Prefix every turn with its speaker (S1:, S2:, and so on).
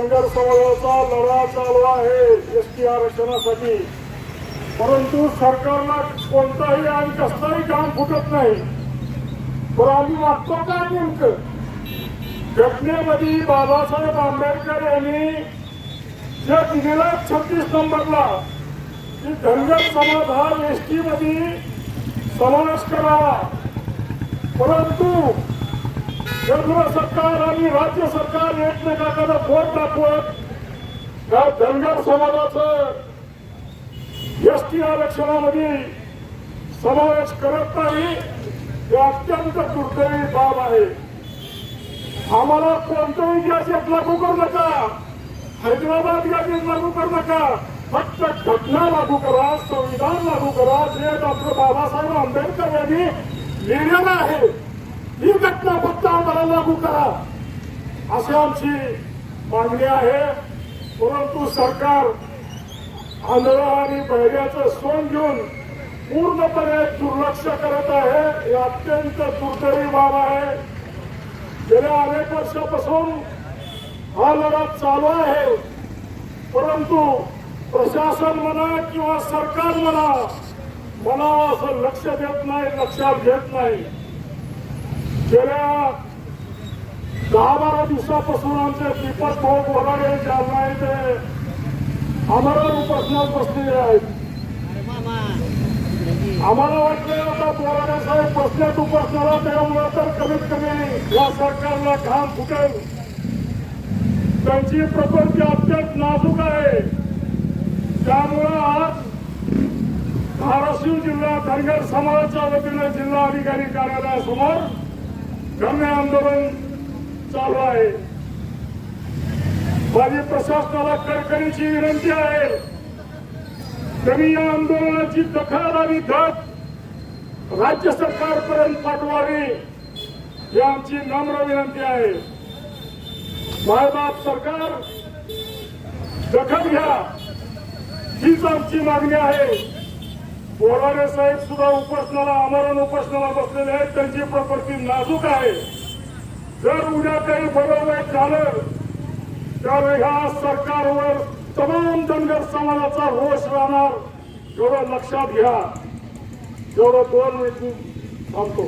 S1: धनगर समाजाचा लढा चालू आहे एसटी आरक्षणासाठी, परंतु सरकारला कोणताही आणि कसलाही काम फुटत नाही. पण आम्ही मागतो काय नेमकं? घटनेमध्ये बाबासाहेब आंबेडकर यांनी जे दिलेला 36 नंबरला की धनगर समाज हा एसटी मध्ये समावेश करावा, परंतु केंद्र सरकार आणि राज्य सरकार एकमेकांना बोट दाखवत त्या धनगर समाजाचं एसटी आरक्षणामध्ये समावेश करत नाही. हे अत्यंत दुर्दैवी बाब आहे. आम्हाला कोणतंही गॅजेट लागू करू नका, हैदराबाद गॅजेट लागू करू नका, फक्त घटना लागू करा, संविधान लागू करा, जे डॉक्टर बाबासाहेब आंबेडकर यांनी लिहिलेलं आहे ही घटना फक्त आम्हाला लागू करा, अशी आमची मागणी आहे. परंतु सरकार आंधळा आणि बहिऱ्याचं सोंग घेऊन पूर्णपणे दुर्लक्ष करत आहे. हे अत्यंत दुर्दैवी बाब आहे. गेल्या अनेक वर्षापासून हा लढा चालू आहे, परंतु प्रशासन म्हणा किंवा सरकार म्हणा म्हणावं असं लक्ष देत नाही, लक्षात घेत नाही. गेल्या 10-12 दिवसापासून आमचे दीपक भाऊ बोराडे जालना येथे आमरण उपोषणात बसलेले आहेत. आम्हाला वाटलं आता बोराडे साहेब बसल्यात उपोषणाला, त्यामुळे तर कमीत कमी या सरकारला घाम फुटेल. त्यांची प्रकृती अत्यंत नाजूक आहे. त्यामुळे आज धाराशिव जिल्हा धनगर समाजाच्या वतीने जिल्हा अधिकारी कार्यालयासमोर धरणे आंदोलन चालू आहे. माझी प्रशासनाला कळकळीची विनंती आहे, त्यांनी या आंदोलनाची दखल आणि धत राज्य सरकारपर्यंत पाठवावी ही आमची नम्र विनंती आहे. मायबाप सरकार दखल घ्या हीच आमची मागणी आहे. बोराडे साहेब सुद्धा उपोषणाला आमरण उपोषणाला बसलेले आहेत. त्यांची प्रकृती नाजूक आहे. जर उद्या काही बरं वाईट झालं तर ह्या सरकारवर तमाम धनगर समाजाचा रोष राहणार, एवढं लक्षात घ्या. एवढं 2 मिनिट थांबतो.